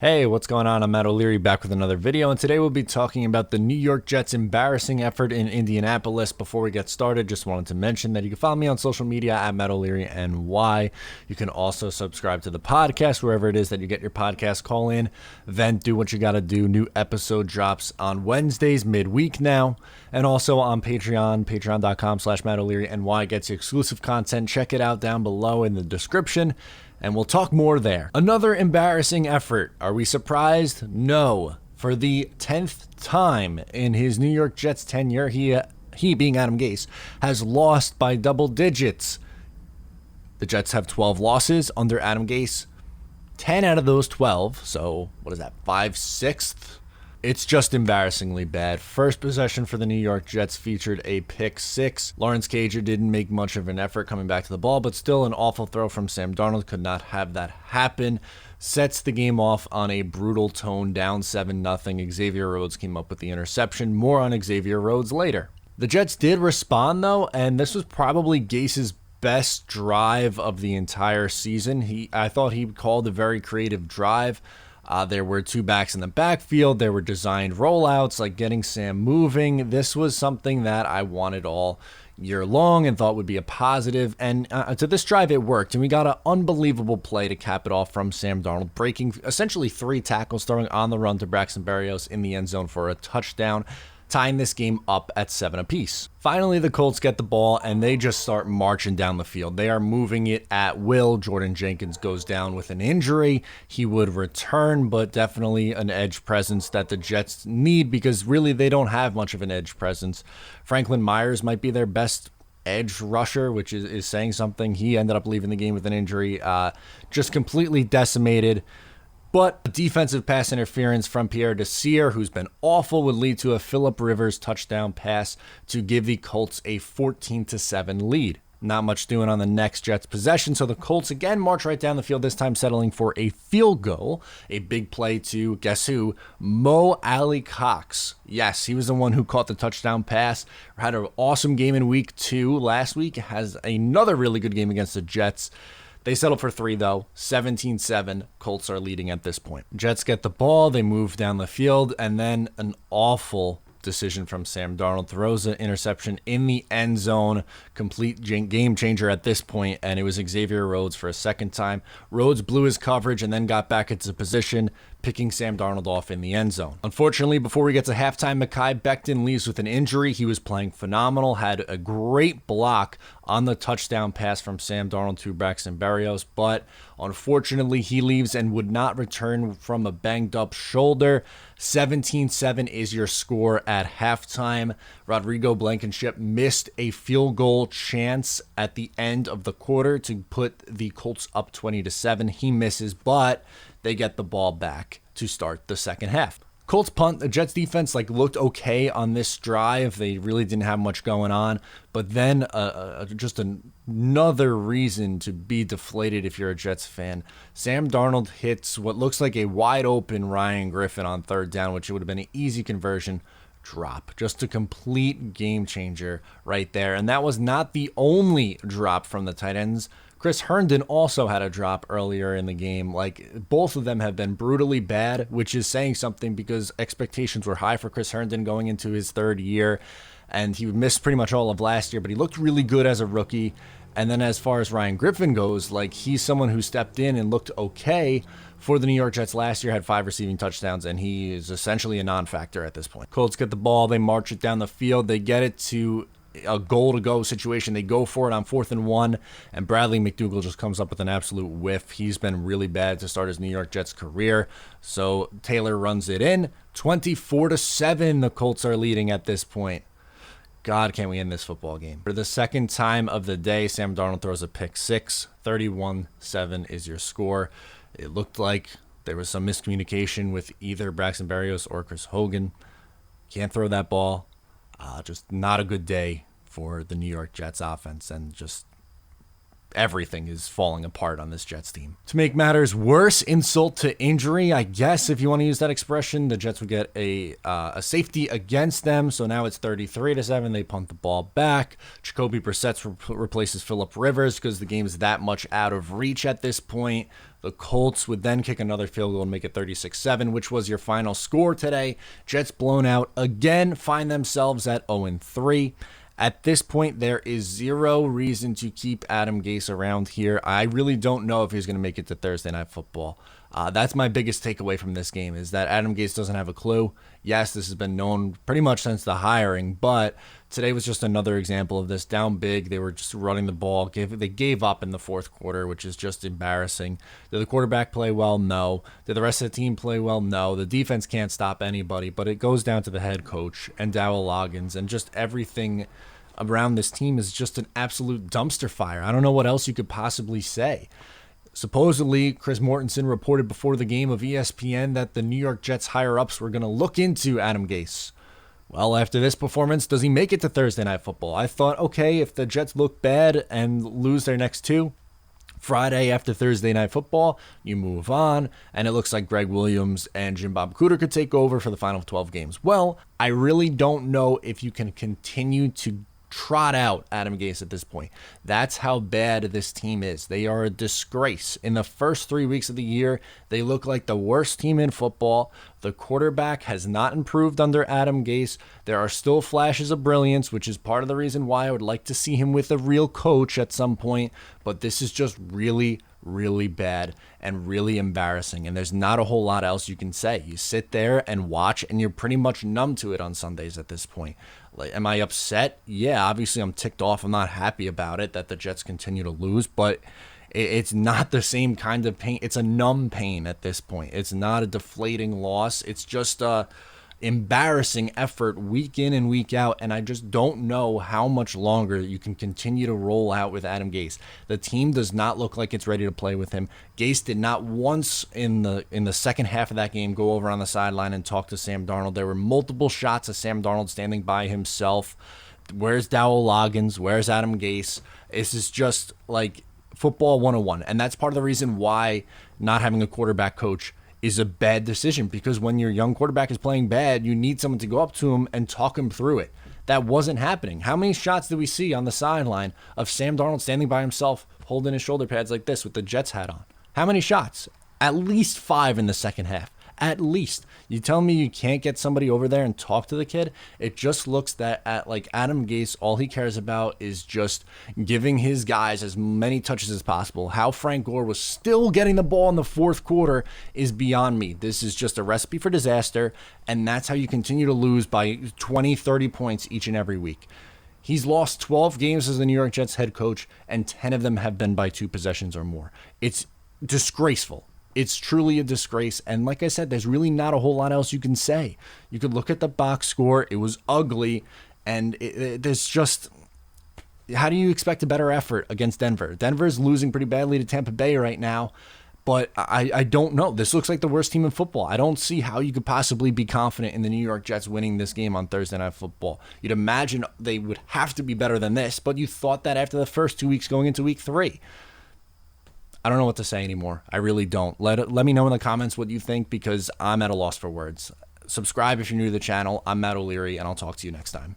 Hey, what's going on? I'm Matt O'Leary back with another video, and today we'll be talking about the New York Jets' embarrassing effort in Indianapolis. Before we get started, just wanted to mention that you can follow me on social media at Matt O'Leary NY. You can also subscribe to the podcast wherever it is that you get your podcast. Call in, vent, do what you got to do. New episode drops on Wednesdays, midweek now, and also on Patreon, patreon.com/Matt O'Leary NY gets you exclusive content. Check it out down below in the description, and we'll talk more there. Another embarrassing effort. Are we surprised? No. For the 10th time in his New York Jets tenure, he being Adam Gase, has lost by double digits. The Jets have 12 losses under Adam Gase. 10 out of those 12, so what is that, 5/6? It's just embarrassingly bad. First possession for the New York Jets featured a pick six. Lawrence Cager didn't make much of an effort coming back to the ball, but still an awful throw from Sam Darnold. Could not have that happen. Sets the game off on a brutal tone, down 7-0. Xavier Rhodes came up with the interception. More on Xavier Rhodes later. The Jets did respond, though, and this was probably Gase's best drive of the entire season. I thought he called a very creative drive. There were two backs in the backfield. There were designed rollouts, like getting Sam moving. This was something that I wanted all year long and thought would be a positive. And to this drive, it worked. And we got an unbelievable play to cap it off from Sam Darnold, breaking essentially 3 tackles, throwing on the run to Braxton Berrios in the end zone for a touchdown, tying this game up at 7 apiece. Finally, the Colts get the ball, and they just start marching down the field. They are moving it at will. Jordan Jenkins goes down with an injury. He would return, but definitely an edge presence that the Jets need because really they don't have much of an edge presence. Franklin Myers might be their best edge rusher, which is saying something. He ended up leaving the game with an injury, just completely decimated. But a defensive pass interference from Pierre Desir, who's been awful, would lead to a Phillip Rivers touchdown pass to give the Colts a 14-7 lead. Not much doing on the next Jets possession, so the Colts again march right down the field, this time settling for a field goal. A big play to, guess who? Mo Alley-Cox. Yes, he was the one who caught the touchdown pass. Had an awesome game in week 2 last week. Has another really good game against the Jets. They settle for 3, though. 17-7. Colts are leading at this point. Jets get the ball. They move down the field. And then an awful decision from Sam Darnold. Throws an interception in the end zone. Complete game changer at this point. And it was Xavier Rhodes for a second time. Rhodes blew his coverage and then got back into position, picking Sam Darnold off in the end zone. Unfortunately, before we get to halftime, Mekhi Becton leaves with an injury. He was playing phenomenal, had a great block on the touchdown pass from Sam Darnold to Braxton Berrios, but unfortunately, he leaves and would not return from a banged-up shoulder. 17-7 is your score at halftime. Rodrigo Blankenship missed a field goal chance at the end of the quarter to put the Colts up 20-7. He misses, but they get the ball back to start the second half. Colts punt. The Jets defense looked okay on this drive. They really didn't have much going on. But then just another reason to be deflated if you're a Jets fan. Sam Darnold hits what looks like a wide open Ryan Griffin on third down, which would have been an easy conversion. Drop. Just a complete game changer right there. And that was not the only drop from the tight ends. Chris Herndon also had a drop earlier in the game. Both of them have been brutally bad, which is saying something because expectations were high for Chris Herndon going into his third year, and he missed pretty much all of last year, but he looked really good as a rookie. And then as far as Ryan Griffin goes, he's someone who stepped in and looked okay for the New York Jets last year, had 5 receiving touchdowns, and he is essentially a non-factor at this point. Colts get the ball. They march it down the field. They get it to a goal-to-go situation. They go for it on 4th and 1, and Bradley McDougald just comes up with an absolute whiff. He's been really bad to start his New York Jets career, so Taylor runs it in. 24-7, the Colts are leading at this point. God, can we end this football game? For the second time of the day, Sam Darnold throws a pick six. 31-7 is your score. It looked like there was some miscommunication with either Braxton Berrios or Chris Hogan. Can't throw that ball. Just not a good day for the New York Jets offense, and just everything is falling apart on this Jets team. To make matters worse, insult to injury, I guess, if you want to use that expression, the Jets would get a safety against them. So now it's 33-7. They punt the ball back. Jacoby Brissett replaces Phillip Rivers because the game is that much out of reach at this point. The Colts would then kick another field goal and make it 36-7, which was your final score today. Jets blown out again, find themselves at 0-3. At this point, there is zero reason to keep Adam Gase around here. I really don't know if he's going to make it to Thursday Night Football. That's my biggest takeaway from this game, is that Adam Gase doesn't have a clue. Yes, this has been known pretty much since the hiring, but today was just another example of this. Down big, they were just running the ball. They gave up in the fourth quarter, which is just embarrassing. Did the quarterback play well? No. Did the rest of the team play well? No. The defense can't stop anybody, but it goes down to the head coach and Dowell Loggins, and just everything around this team is just an absolute dumpster fire. I don't know what else you could possibly say. Supposedly, Chris Mortensen reported before the game of ESPN that the New York Jets higher-ups were going to look into Adam Gase. Well, after this performance, does he make it to Thursday Night Football? I thought, okay, if the Jets look bad and lose their next two, Friday after Thursday Night Football, you move on, and it looks like Greg Williams and Jim Bob Cooter could take over for the final 12 games. Well, I really don't know if you can continue to trot out Adam Gase at this point. That's how bad this team is. They are a disgrace. In the first 3 weeks of the year, they look like the worst team in football. The quarterback has not improved under Adam Gase. There are still flashes of brilliance, which is part of the reason why I would like to see him with a real coach at some point. But this is just really bad and really embarrassing, and there's not a whole lot else you can say. You sit there and watch, and you're pretty much numb to it on Sundays at this point. Like, am I upset? Yeah, obviously I'm ticked off. I'm not happy about it that the Jets continue to lose, but it's not the same kind of pain. It's a numb pain at this point. It's not a deflating loss. It's just a embarrassing effort week in and week out, and I just don't know how much longer you can continue to roll out with Adam Gase. The team does not look like it's ready to play with him. Gase did not once in the second half of that game go over on the sideline and talk to Sam Darnold. There were multiple shots of Sam Darnold standing by himself. Where's Dowell Loggins? Where's Adam Gase? This is just like football 101, and that's part of the reason why not having a quarterback coach is a bad decision, because when your young quarterback is playing bad, you need someone to go up to him and talk him through it. That wasn't happening. How many shots did we see on the sideline of Sam Darnold standing by himself, holding his shoulder pads like this with the Jets hat on? How many shots? At least 5 in the second half. At least. You tell me you can't get somebody over there and talk to the kid? It just looks that like Adam Gase, all he cares about is just giving his guys as many touches as possible. How Frank Gore was still getting the ball in the fourth quarter is beyond me. This is just a recipe for disaster, and that's how you continue to lose by 20, 30 points each and every week. He's lost 12 games as the New York Jets head coach, and 10 of them have been by 2 possessions or more. It's disgraceful. It's truly a disgrace, and like I said, there's really not a whole lot else you can say. You could look at the box score. It was ugly, and there's just... How do you expect a better effort against Denver? Denver's losing pretty badly to Tampa Bay right now, but I don't know. This looks like the worst team in football. I don't see how you could possibly be confident in the New York Jets winning this game on Thursday Night Football. You'd imagine they would have to be better than this, but you thought that after the first 2 weeks going into week 3. I don't know what to say anymore. I really don't. Let me know in the comments what you think, because I'm at a loss for words. Subscribe if you're new to the channel. I'm Matt O'Leary, and I'll talk to you next time.